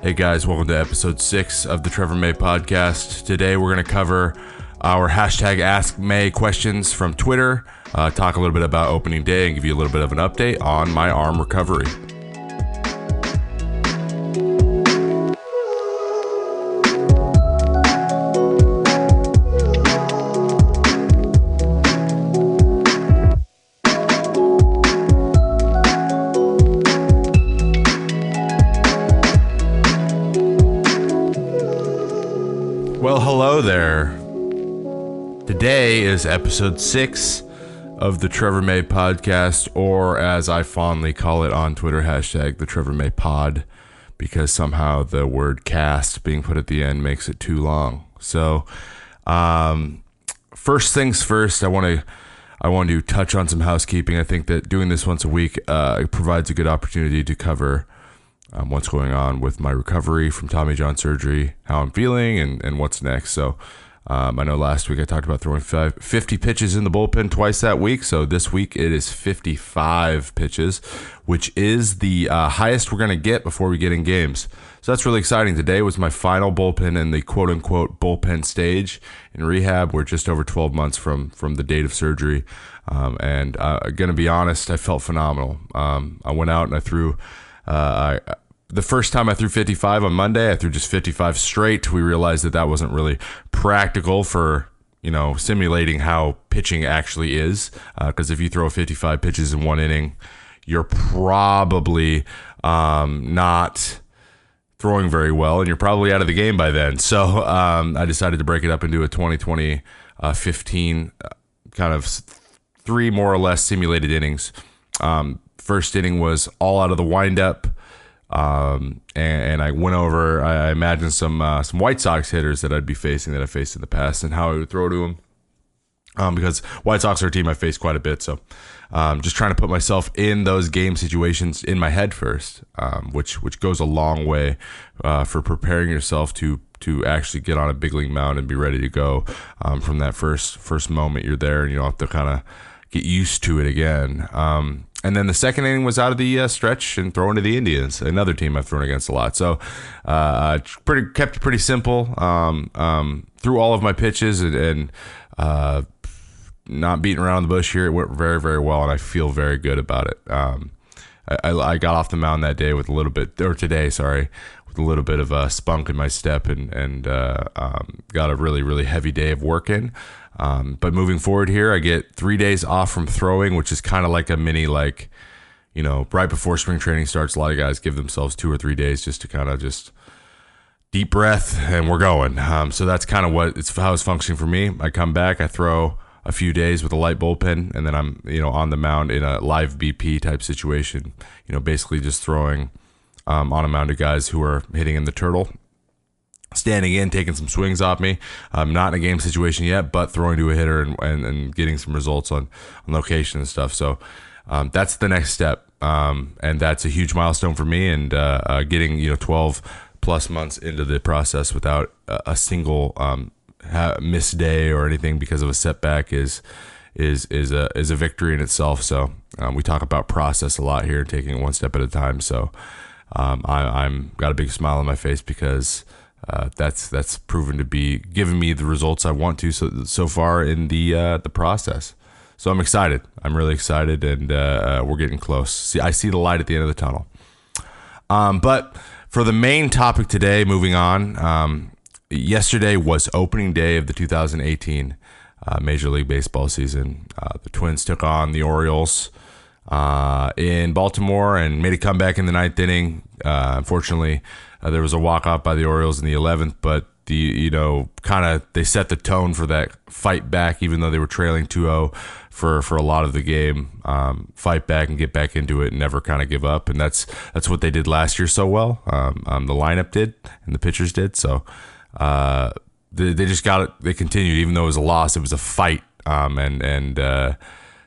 Hey guys, welcome to episode 6 of the Trevor May podcast. Today we're going to cover our hashtag Ask May questions from Twitter, talk a little bit about opening day, and give you a little bit of an update on my arm recovery. Well, hello there. Today is episode 6 of the Trevor May podcast, or as I fondly call it on Twitter, hashtag the Trevor May pod, because somehow the word cast being put at the end makes it too long. So, first things first, I want to touch on some housekeeping. I think that doing this once a week provides a good opportunity to cover what's going on with my recovery from Tommy John surgery, how I'm feeling, and what's next. So I know last week I talked about throwing 50 pitches in the bullpen twice that week. So this week it is 55 pitches, which is the highest we're going to get before we get in games. So that's really exciting. Today was my final bullpen in the quote-unquote bullpen stage in rehab. We're just over 12 months from the date of surgery. And going to be honest, I felt phenomenal. I went out and I threw... The first time I threw 55 on Monday, I threw just 55 straight. We realized that wasn't really practical for, simulating how pitching actually is. Because if you throw 55 pitches in one inning, you're probably not throwing very well, and you're probably out of the game by then. So I decided to break it up into a 20-20-15 kind of 3 more or less simulated innings. First inning was all out of the windup. And I went over, I imagined some White Sox hitters that I'd be facing that I've faced in the past and how I would throw to them. Because White Sox are a team I faced quite a bit. So, just trying to put myself in those game situations in my head first, which goes a long way, for preparing yourself to actually get on a big league mound and be ready to go, from that first moment you're there, and you don't have to kind of get used to it again. And then the second inning was out of the stretch and throwing to the Indians, another team I've thrown against a lot. So kept it pretty simple. Threw all of my pitches and not beating around the bush here. It went very, very well, and I feel very good about it. I got off the mound that day with a little bit, or today, sorry, with a little bit of spunk in my step, and got a really, really heavy day of work in. But moving forward here, I get 3 days off from throwing, which is kind of like a mini, right before spring training starts, a lot of guys give themselves 2 or 3 days just to kind of just deep breath, and we're going. So that's kind of how it's functioning for me. I come back, I throw a few days with a light bullpen, and then I'm, on the mound in a live BP type situation, basically just throwing on a mound of guys who are hitting in the turtle, standing in, taking some swings off me. I'm not in a game situation yet, but throwing to a hitter and getting some results on location and stuff. So that's the next step, and that's a huge milestone for me. And getting 12 plus months into the process without a single missed day or anything because of a setback is a victory in itself. So we talk about process a lot here, taking it one step at a time. So I'm got a big smile on my face because that's proven to be giving me the results I want to so far in the process. So I'm excited. I'm really excited, and we're getting close. I see the light at the end of the tunnel. But for the main topic today, moving on, yesterday was opening day of the 2018 Major League Baseball season. The Twins took on the Orioles in Baltimore and made a comeback in the 9th inning. Unfortunately, there was a walk-off by the Orioles in the 11th, but they set the tone for that fight back, even though they were trailing 2-0 for a lot of the game. Fight back and get back into it and never kind of give up, and that's what they did last year so well. The lineup did, and the pitchers did. So they just got it. They continued, even though it was a loss. It was a fight, and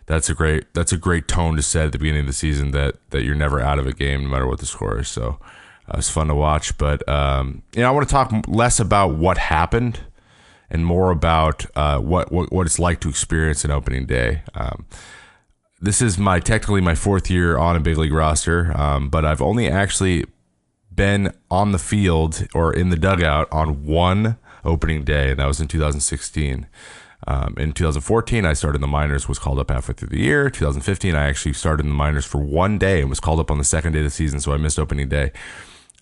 that's a great tone to set at the beginning of the season, that you're never out of a game no matter what the score is. So it was fun to watch, but I want to talk less about what happened and more about what it's like to experience an opening day. This is technically my 4th year on a big league roster, but I've only actually been on the field or in the dugout on one opening day, and that was in 2016. In 2014, I started in the minors, was called up halfway through the year. 2015, I actually started in the minors for one day and was called up on the second day of the season, so I missed opening day.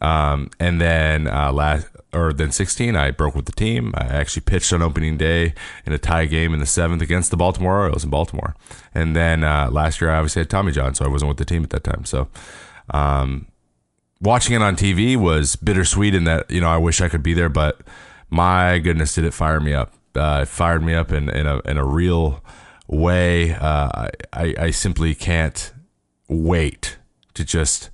And then then 16, I broke with the team. I actually pitched on opening day in a tie game in the 7th against the Baltimore Orioles in Baltimore. And then last year, I obviously had Tommy John, so I wasn't with the team at that time. So watching it on TV was bittersweet in that, I wish I could be there, but my goodness, did it fire me up. It fired me up in a real way. I simply can't wait to just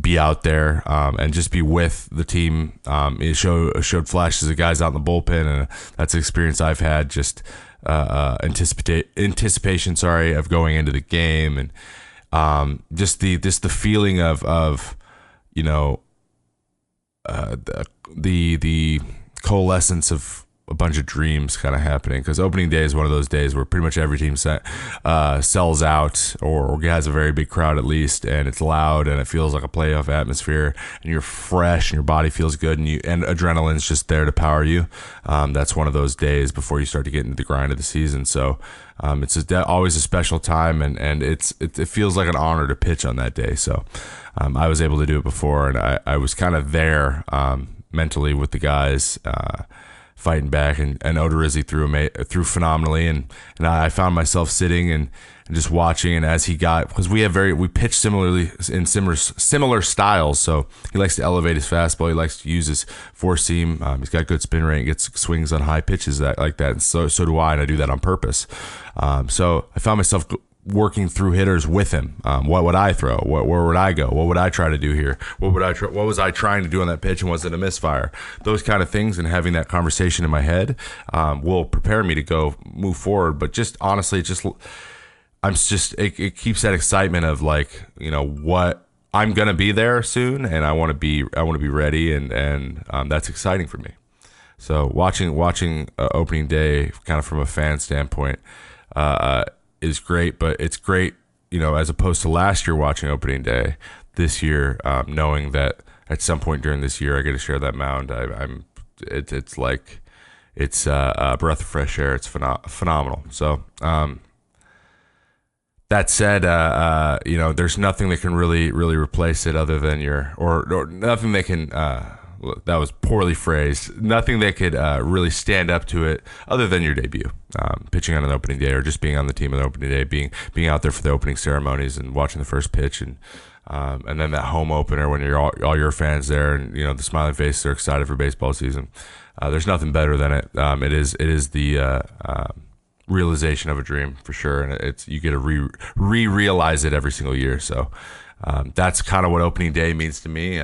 be out there and just be with the team. It showed flashes of guys out in the bullpen, and that's an experience I've had. Just anticipation, of going into the game, and just the feeling of the coalescence of a bunch of dreams kind of happening, because opening day is one of those days where pretty much every team sells out or has a very big crowd at least, and it's loud and it feels like a playoff atmosphere, and you're fresh and your body feels good, and adrenaline's just there to power you. That's one of those days before you start to get into the grind of the season. So it's always a special time, and it feels like an honor to pitch on that day. So I was able to do it before, and I was kind of there mentally with the guys, fighting back, and Odorizzi threw phenomenally, and I found myself sitting and just watching, and as he got, because we pitch similarly in similar styles, so he likes to elevate his fastball, he likes to use his four seam, he's got good spin rate, gets swings on high pitches like that, and so do I, and I do that on purpose. So I found myself working through hitters with him. What would I throw? Where would I go? What would I try to do here? What was I trying to do on that pitch, and was it a misfire? Those kind of things, and having that conversation in my head will prepare me to move forward. But just honestly, it keeps that excitement of what I'm gonna be there soon, and I want to be ready, and that's exciting for me. So watching opening day kind of from a fan standpoint is great, but it's great, as opposed to last year watching opening day, this year, knowing that at some point during this year I get to share that mound. It's like it's a breath of fresh air. It's phenomenal. So that said, there's nothing that can really replace it other than or nothing that can. That was poorly phrased. Nothing that could really stand up to it other than your debut, pitching on an opening day, or just being on the team on the opening day, being out there for the opening ceremonies and watching the first pitch, and then that home opener when you're all your fans there, and the smiling faces are excited for baseball season. There's nothing better than it. It is the realization of a dream for sure, and you get to realize it every single year. So. That's kind of what opening day means to me.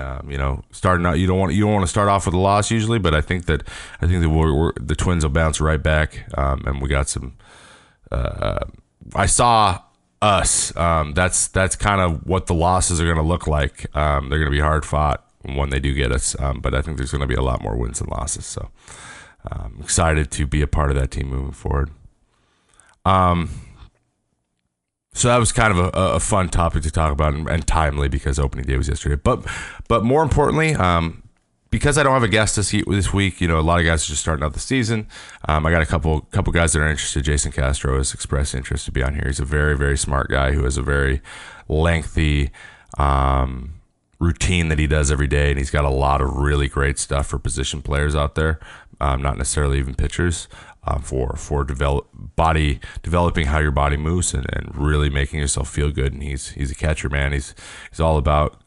Starting out, you don't want to start off with a loss usually, but I think that the Twins will bounce right back, and we got some. I saw us. That's kind of what the losses are going to look like. They're going to be hard fought when they do get us, but I think there's going to be a lot more wins than losses. So I'm excited to be a part of that team moving forward. So that was kind of a fun topic to talk about, and timely because opening day was yesterday. But more importantly, because I don't have a guest this week, a lot of guys are just starting out the season. I got a couple guys that are interested. Jason Castro has expressed interest to be on here. He's a very, very smart guy who has a very lengthy routine that he does every day, and he's got a lot of really great stuff for position players out there, not necessarily even pitchers. For developing how your body moves and really making yourself feel good. And he's a catcher, man. He's all about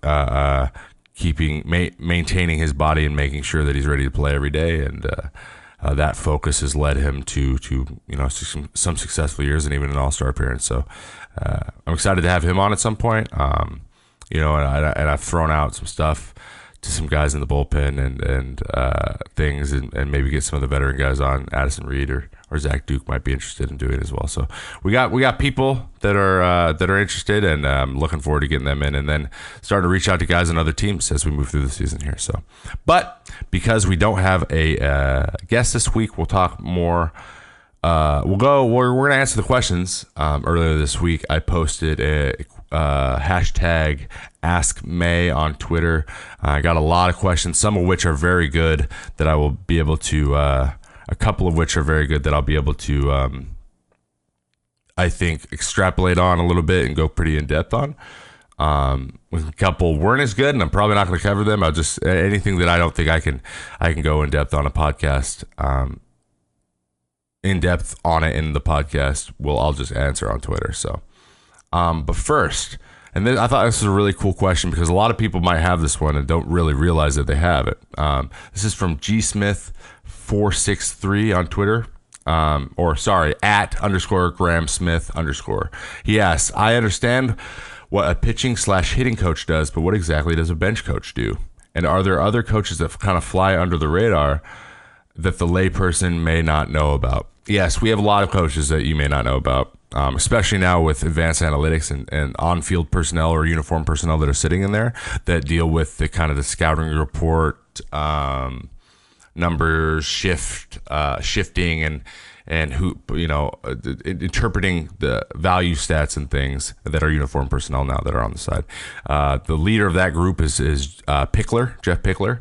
maintaining his body and making sure that he's ready to play every day. And that focus has led him to some successful years and even an all-star appearance. So I'm excited to have him on at some point. And I've thrown out some stuff to some guys in the bullpen and things, and maybe get some of the veteran guys on. Addison Reed or Zach Duke might be interested in doing it as well. So we got people that are interested, and I'm looking forward to getting them in, and then starting to reach out to guys on other teams as we move through the season here. So, but because we don't have a guest this week, we'll talk more. We're going to answer the questions. Earlier this week, I posted hashtag Ask May on Twitter. I got a lot of questions, some of which are very good that I will be able to, a couple of which are very good that I'll be able to, I think, extrapolate on a little bit and go pretty in depth on. With a couple weren't as good, and I'm probably not going to cover them. I'll just, anything that I don't think I can go in depth on a podcast, in depth on it in the podcast, I'll just answer on Twitter. So, but first, and then I thought this was a really cool question because a lot of people might have this one and don't really realize that they have it. This is from GSmith463 on Twitter. @ _Graham Smith _ He asks, I understand what a pitching / hitting coach does, but what exactly does a bench coach do? And are there other coaches that kind of fly under the radar that the layperson may not know about? Yes, we have a lot of coaches that you may not know about, especially now with advanced analytics and on-field personnel or uniform personnel that are sitting in there that deal with the kind of the scouting report, numbers, shifting, and who, interpreting the value stats and things that are uniform personnel now that are on the side. The leader of that group is Pickler, Jeff Pickler.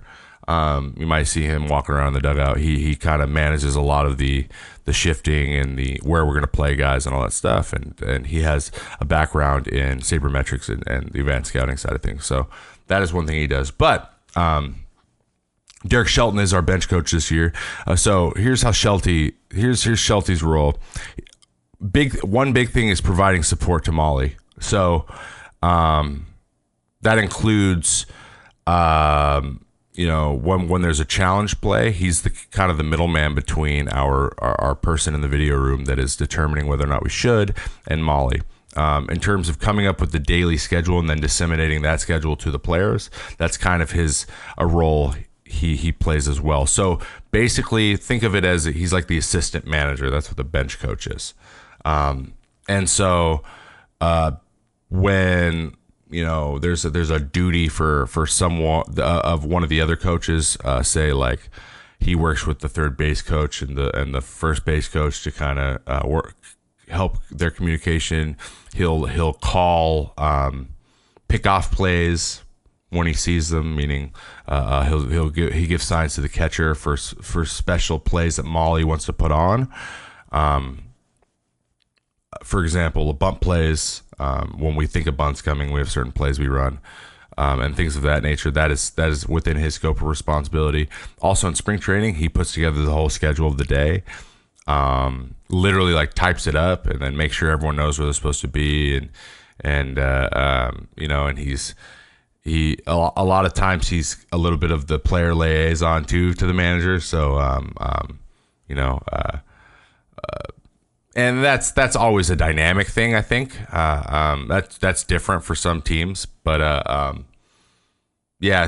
You might see him walking around the dugout. He kind of manages a lot of the shifting and the where we're going to play guys and all that stuff. And he has a background in sabermetrics and the advanced scouting side of things. So that is one thing he does. But Derek Shelton is our bench coach this year. So here's how here's Shelty's role. One big thing is providing support to Molly. So that includes when there's a challenge play, he's the kind of the middleman between our person in the video room that is determining whether or not we should, and Molly. In terms of coming up with the daily schedule and then disseminating that schedule to the players, that's kind of a role he plays as well. So basically, think of it as he's like the assistant manager. That's what the bench coach is. And so when there's a duty for someone of one of the other coaches, say like he works with the third base coach and the first base coach to kind of help their communication. He'll call pick off plays when he sees them, meaning he gives signs to the catcher for special plays that Molly wants to put on. For example, the bunt plays. When we think of bunts coming, we have certain plays we run, and things of that nature. That is within his scope of responsibility. Also, in spring training, he puts together the whole schedule of the day. Literally, like types it up and then make sure everyone knows where they're supposed to be, and a lot of times he's a little bit of the player liaison to the manager. So and that's always a dynamic thing, I think. That's different for some teams, but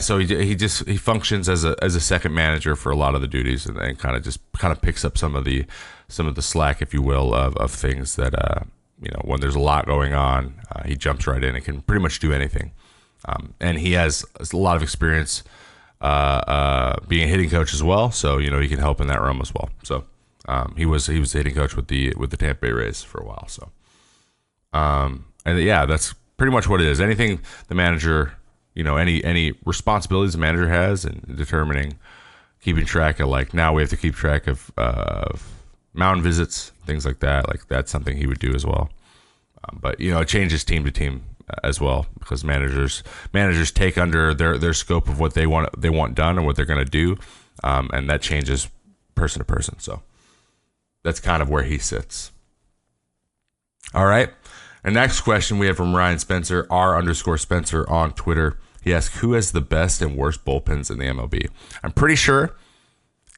so he functions as a second manager for a lot of the duties, and kind of picks up some of the slack, if you will, of things that when there's a lot going on, he jumps right in and can pretty much do anything. And he has a lot of experience being a hitting coach as well, so he can help in that realm as well. So he was the hitting coach with the Tampa Bay Rays for a while. So that's pretty much what it is. Anything the manager, any responsibilities the manager has in determining, keeping track of, like now we have to keep track of mound visits, things like that. Like that's something he would do as well. But it changes team to team as well, because managers take under their scope of what they want done and what they're going to do, and that changes person to person. So that's kind of where he sits. All right. And next question we have from Ryan Spencer, R_Spencer on Twitter. He asks, who has the best and worst bullpens in the MLB? I'm pretty sure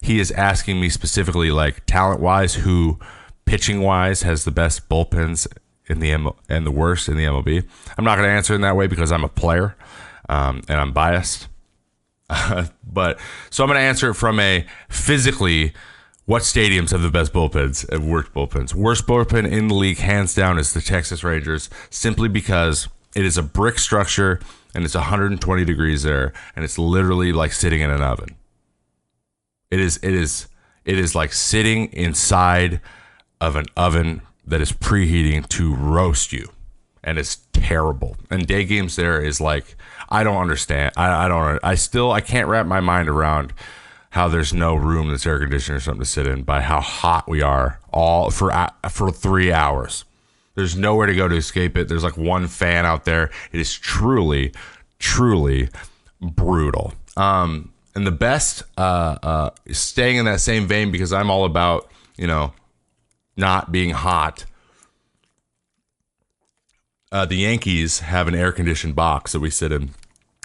he is asking me specifically, like talent-wise, who pitching-wise has the best bullpens and the worst in the MLB. I'm not going to answer in that way because I'm a player, and I'm biased. But so I'm going to answer it from a physically, what stadiums have the best bullpens and worst bullpens? Worst bullpen in the league, hands down, is the Texas Rangers, simply because it is a brick structure and it's 120 degrees there, and it's literally like sitting in an oven. It is like sitting inside of an oven that is preheating to roast you. and it's terrible. And day games there is like, I don't understand. I can't wrap my mind around how there's no room that's air conditioned or something to sit in by how hot we are all for 3 hours. There's nowhere to go to escape it. There's like one fan out there. It is truly, truly brutal. And the best, staying in that same vein, because I'm all about, not being hot. The Yankees have an air-conditioned box that we sit in.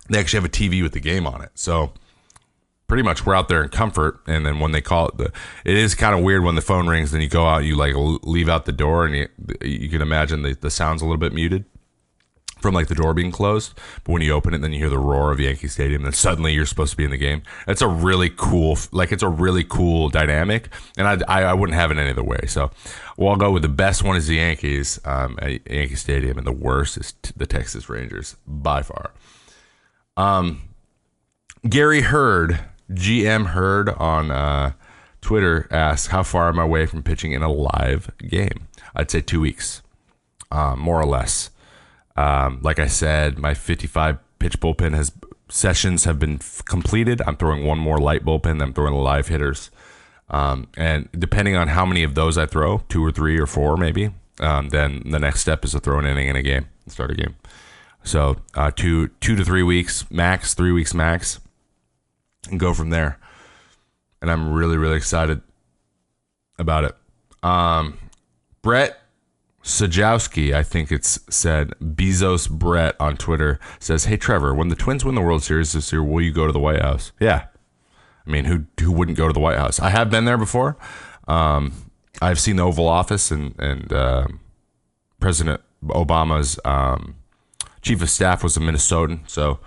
They actually have a TV with the game on it. So pretty much we're out there in comfort. And then when they call it, it is kind of weird when the phone rings, then you go out, you like leave out the door, and you can imagine the sound's a little bit muted from like the door being closed. But when you open it, then you hear the roar of Yankee Stadium, and then suddenly you're supposed to be in the game. It's a really cool dynamic, and I wouldn't have it any other way. So I'll go with the best one is the Yankees at Yankee Stadium, and the worst is the Texas Rangers by far. Gary Hurd, GM Hurd on Twitter asks, how far am I away from pitching in a live game? I'd say 2 weeks, more or less. Like I said, my 55 pitch bullpen sessions have been completed. I'm throwing one more light bullpen. I'm throwing the live hitters. And depending on how many of those I throw, 2 or 3 or 4 maybe, then the next step is to throw an inning in a game, start a game. So 2 to 3 weeks max, 3 weeks max, and go from there. And I'm really, really excited about it. Brett Sajowski, I think it's said, Bezos Brett on Twitter says, hey Trevor, when the Twins win the World Series this year, will you go to the White House? Yeah. I mean, who wouldn't go to the White House? I have been there before. I've seen the Oval Office, and President Obama's chief of staff was a Minnesotan. So,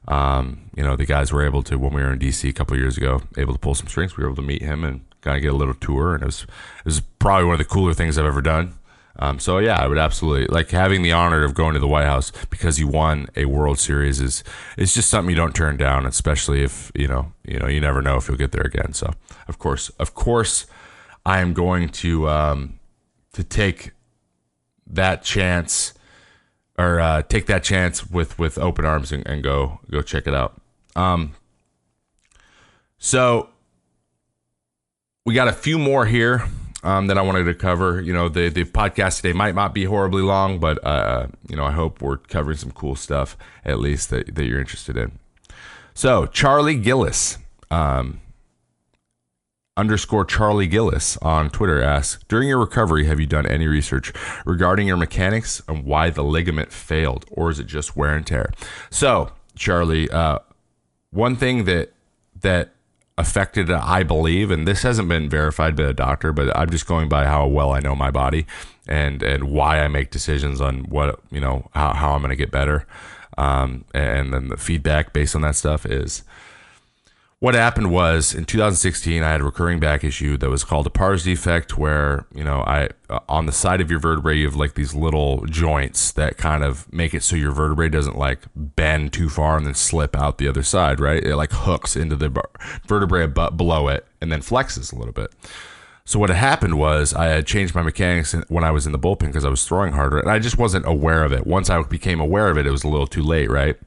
the guys were able to, when we were in D.C. a couple of years ago, able to pull some strings. We were able to meet him and kind of get a little tour. And it was probably one of the cooler things I've ever done. So yeah, I would absolutely like having the honor of going to the White House because you won a World Series is just something you don't turn down, especially if you never know if you'll get there again. So of course, I am going to take that chance with open arms and go check it out. So we got a few more here. That I wanted to cover. The podcast today might not be horribly long, but I hope we're covering some cool stuff at least that you're interested in. So Charlie Gillis, _ Charlie Gillis on Twitter asks, during your recovery, have you done any research regarding your mechanics and why the ligament failed, or is it just wear and tear? So Charlie, one thing that affected it, I believe, and this hasn't been verified by a doctor, but I'm just going by how well I know my body and why I make decisions on what, how I'm going to get better. And then the feedback based on that stuff is what happened was in 2016, I had a recurring back issue that was called a pars defect, where, on the side of your vertebrae, you have like these little joints that kind of make it so your vertebrae doesn't like bend too far and then slip out the other side, right? It like hooks into the vertebrae below it and then flexes a little bit. So what had happened was I had changed my mechanics when I was in the bullpen because I was throwing harder, and I just wasn't aware of it. Once I became aware of it, it was a little too late, right?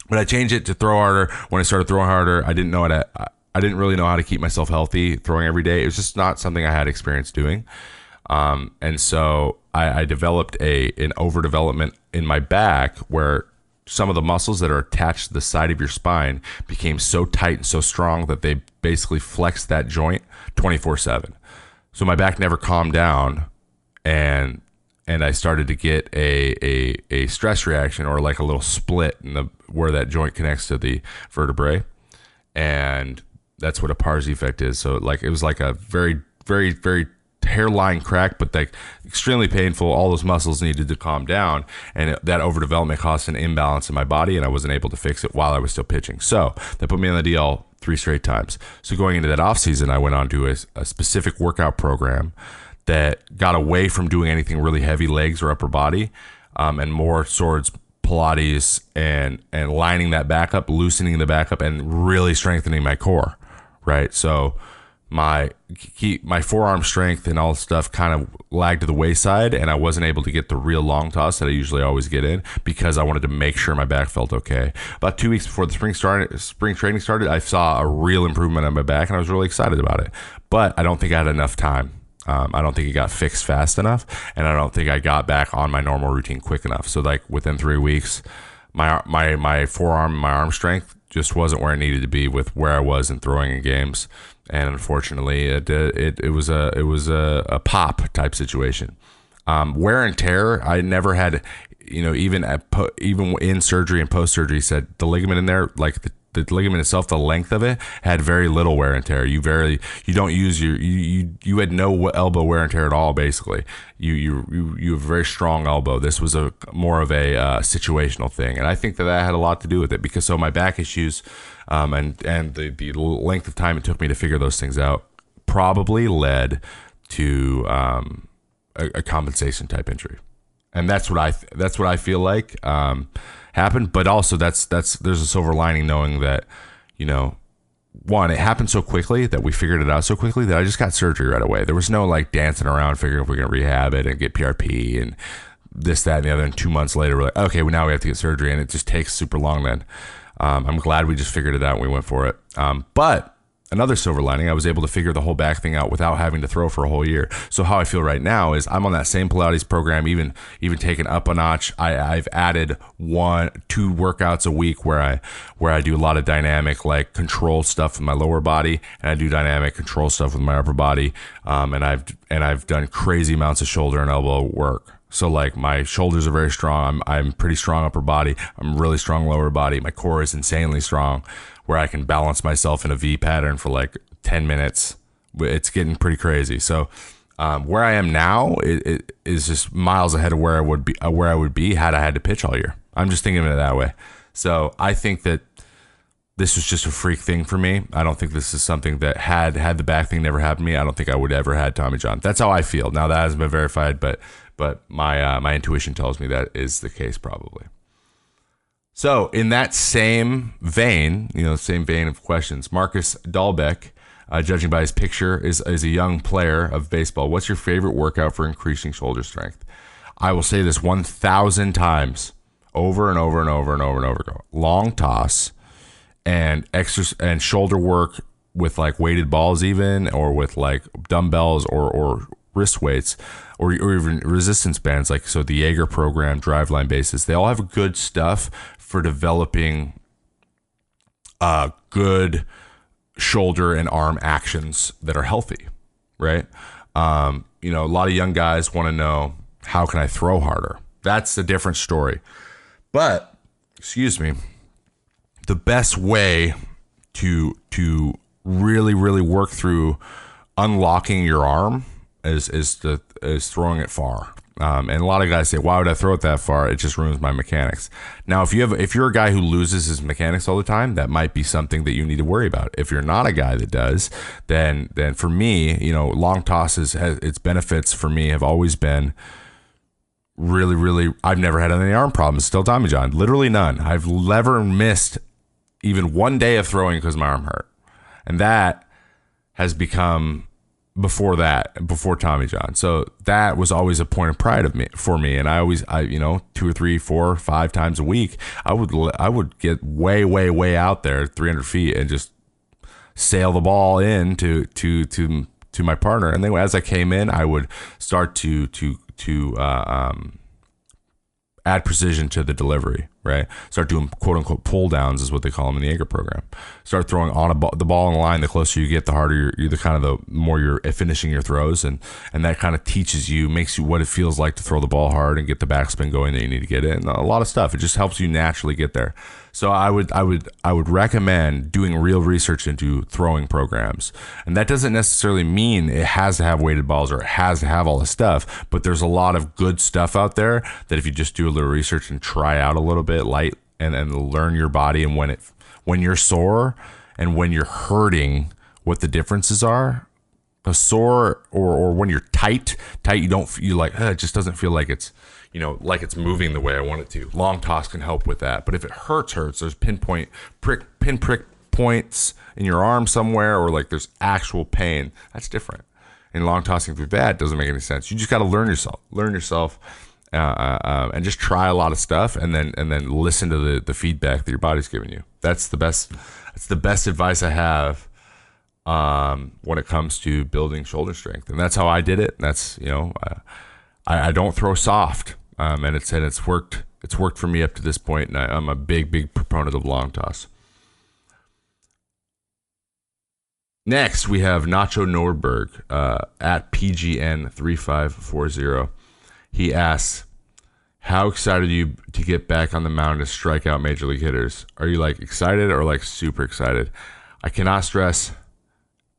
But I changed it to throw harder. When I started throwing harder, I didn't really know how to keep myself healthy throwing every day. It was just not something I had experience doing. And so I developed an overdevelopment in my back where some of the muscles that are attached to the side of your spine became so tight and so strong that they basically flexed that joint 24/7. So my back never calmed down, and I started to get a stress reaction, or like a little split in where that joint connects to the vertebrae, and that's what a pars defect is. So it was like a very, very, very hairline crack, but like extremely painful. All those muscles needed to calm down, and that overdevelopment caused an imbalance in my body, and I wasn't able to fix it while I was still pitching. So that put me on the DL 3 straight times. So going into that off season, I went on to a specific workout program that got away from doing anything really heavy, legs or upper body, and more towards Pilates and lining that back up, loosening the back up, and really strengthening my core, right? So my forearm strength and all this stuff kind of lagged to the wayside, and I wasn't able to get the real long toss that I usually always get in because I wanted to make sure my back felt okay. About 2 weeks before the spring training started, I saw a real improvement on my back, and I was really excited about it. But I don't think I had enough time. I don't think it got fixed fast enough, and I don't think I got back on my normal routine quick enough. So like within 3 weeks, my forearm, my arm strength just wasn't where it needed to be with where I was in throwing in games. And unfortunately, it was a pop type situation. Wear and tear, I never had, even in surgery and post surgery, said the ligament in there, like the ligament itself, the length of it had very little wear and tear. You don't use you had no elbow wear and tear at all. Basically, you have a very strong elbow. This was more of a situational thing, and I think that had a lot to do with it because my back issues, and the length of time it took me to figure those things out probably led to a compensation type injury, and that's what I feel like happened. But also there's a silver lining knowing that, one, it happened so quickly that we figured it out so quickly that I just got surgery right away. There was no like dancing around figuring if we're going to rehab it and get PRP and this, that, and the other. And 2 months later, we're like, okay, well, now we have to get surgery. And it just takes super long then. I'm glad we just figured it out and we went for it. But another silver lining, I was able to figure the whole back thing out without having to throw for a whole year. So how I feel right now is I'm on that same Pilates program, even taken up a notch. I've added 1-2 workouts a week where I do a lot of dynamic like control stuff with my lower body, and I do dynamic control stuff with my upper body. And I've done crazy amounts of shoulder and elbow work. So like my shoulders are very strong. I'm pretty strong upper body. I'm really strong lower body. My core is insanely strong, where I can balance myself in a V pattern for like 10 minutes. It's getting pretty crazy. So where I am now it is just miles ahead of where I would be had I had to pitch all year. I'm just thinking of it that way. So I think that this was just a freak thing for me. I don't think this is something that had the back thing never happened to me, I don't think I would ever had Tommy John. That's how I feel. Now that hasn't been verified, but my intuition tells me that is the case probably. So in that same vein, of questions, Marcus Dahlbeck, judging by his picture, is a young player of baseball. What's your favorite workout for increasing shoulder strength? I will say this 1,000 times over and over and over and over and over. Long toss and and shoulder work with like weighted balls even, or with like dumbbells or wrist weights, or even resistance bands. Like, so the Jaeger program, driveline bases, they all have good stuff for developing good shoulder and arm actions that are healthy, right? A lot of young guys want to know, how can I throw harder? That's a different story. But, the best way to really, really work through unlocking your arm is throwing it far. And a lot of guys say, why would I throw it that far? It just ruins my mechanics. Now, if you're a guy who loses his mechanics all the time, that might be something that you need to worry about. If you're not a guy that does, then for me, long tosses, its benefits for me have always been really, really, I've never had any arm problems. Still Tommy John, literally none. I've never missed even one day of throwing because my arm hurt. And that has become before Tommy John. So that was always a point of pride for me. And I 2 or 3, 4, 5 times a week, I would get way, way, way out there, 300 feet, and just sail the ball in to my partner. And then as I came in, I would start to add precision to the delivery, right? Start doing quote unquote pull downs is what they call them in the Jaeger program. Start throwing the ball in the line. The closer you get, the harder you're the more you're finishing your throws. And that kind of teaches you, makes you what it feels like to throw the ball hard and get the backspin going that you need to get in. A lot of stuff. It just helps you naturally get there. So I would recommend doing real research into throwing programs. And that doesn't necessarily mean it has to have weighted balls or it has to have all the stuff, but there's a lot of good stuff out there that if you just do a little research and try out a little bit light and learn your body, and when you're sore and when you're hurting, what the differences are. A sore or when you're tight, it just doesn't feel like it's, like it's moving the way I want it to. Long toss can help with that. But if it hurts, there's pinprick points in your arm somewhere, or like there's actual pain, that's different. And long tossing through that doesn't make any sense. You just got to learn yourself, and just try a lot of stuff, and then listen to the feedback that your body's giving you. That's the best advice I have when it comes to building shoulder strength, and that's how I did it. And that's, I don't throw soft, and it's worked. It's worked for me up to this point, and I'm a big proponent of long toss. Next, we have Nacho Nordberg at PGN3540. He asks, how excited are you to get back on the mound to strike out major league hitters? Are you like excited or like super excited? I cannot stress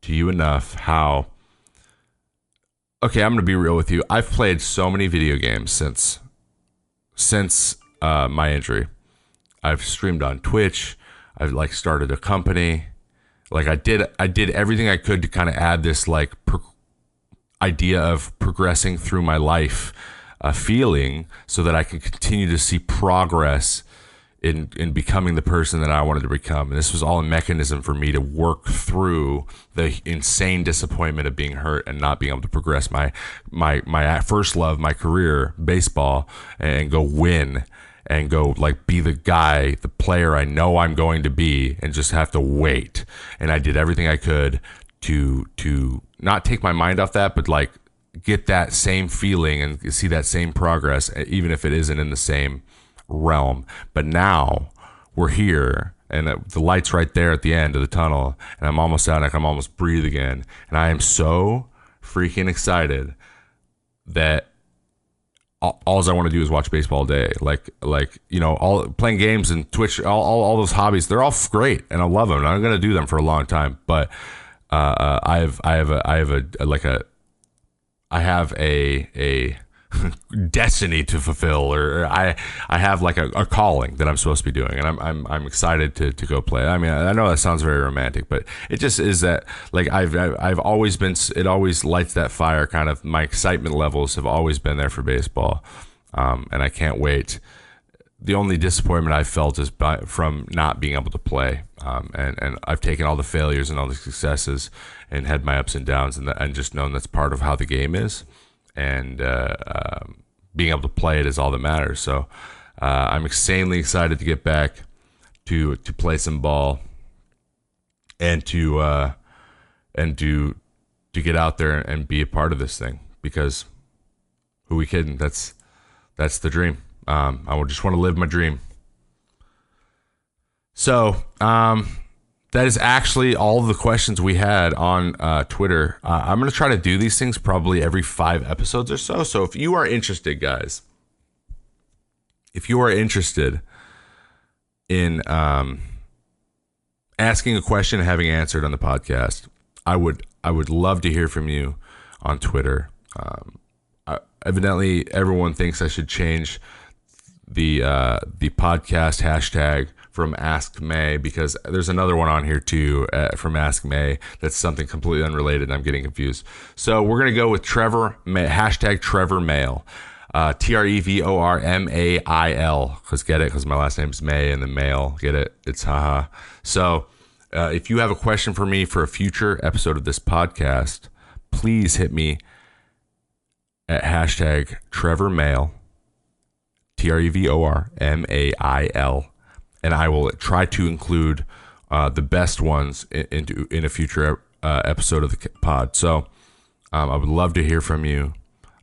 to you enough how... Okay, I'm going to be real with you. I've played so many video games since my injury. I've streamed on Twitch. I've like started a company. Like I did everything I could to kind of add this like idea of progressing through my life feeling, so that I can continue to see progress in becoming the person that I wanted to become. And this was all a mechanism for me to work through the insane disappointment of being hurt and not being able to progress my first love, my career, baseball, and go win. And go like be the guy, the player I know I'm going to be, and just have to wait. And I did everything I could to not take my mind off that, but like get that same feeling and see that same progress, even if it isn't in the same realm. But now we're here, and the light's right there at the end of the tunnel, and I'm almost out, and I can almost breathe again. And I am so freaking excited that all I want to do is watch baseball all day. All playing games and Twitch, all those hobbies, they're all great, and I love them, and I'm going to do them for a long time. But I have a destiny to fulfill, or I have like a calling that I'm supposed to be doing, and I'm excited to go play. I mean, I know that sounds very romantic, but it just is that like I've always been. It always lights that fire. Kind of my excitement levels have always been there for baseball, and I can't wait. The only disappointment I've felt is from not being able to play, and I've taken all the failures and all the successes and had my ups and downs, and just known that's part of how the game is. And being able to play it is all that matters. So I'm insanely excited to get back to play some ball, and to get out there and be a part of this thing. Because who we kidding? That's the dream. I just want to live my dream. So that is actually all of the questions we had on Twitter. I'm going to try to do these things probably every 5 episodes or so. So if you are interested, guys, if you are interested in asking a question and having answered on the podcast, I would love to hear from you on Twitter. Evidently, everyone thinks I should change the podcast hashtag from Ask May, because there's another one on here too from Ask May that's something completely unrelated, and I'm getting confused. So we're gonna go with Trevor May, hashtag Trevor Mail, TREVORMAIL, because get it, because my last name's May, and the mail, get it, it's haha. So if you have a question for me for a future episode of this podcast, please hit me at hashtag Trevor Mail, TREVORMAIL. And I will try to include the best ones in a future episode of the pod. So I would love to hear from you.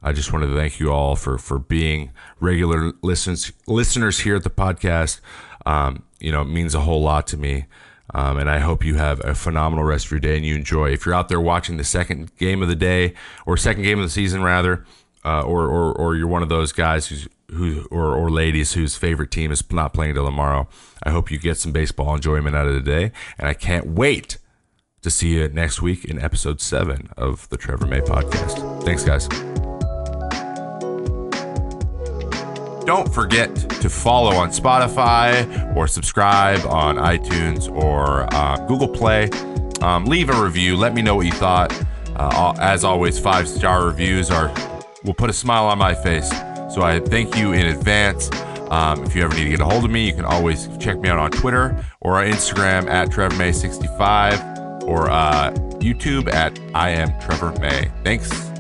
I just wanted to thank you all for being regular listeners here at the podcast. It means a whole lot to me. And I hope you have a phenomenal rest of your day and you enjoy. If you're out there watching the second game of the day, or second game of the season rather, or you're one of those guys or ladies whose favorite team is not playing till tomorrow, I hope you get some baseball enjoyment out of the day, and I can't wait to see you next week in episode 7 of the Trevor May podcast. Thanks, guys. Don't forget to follow on Spotify or subscribe on iTunes or Google Play. Leave a review. Let me know what you thought. As always, 5-star reviews will put a smile on my face. So I thank you in advance. If you ever need to get a hold of me, you can always check me out on Twitter or on Instagram at TrevorMay65 or YouTube at I am Trevor May. Thanks.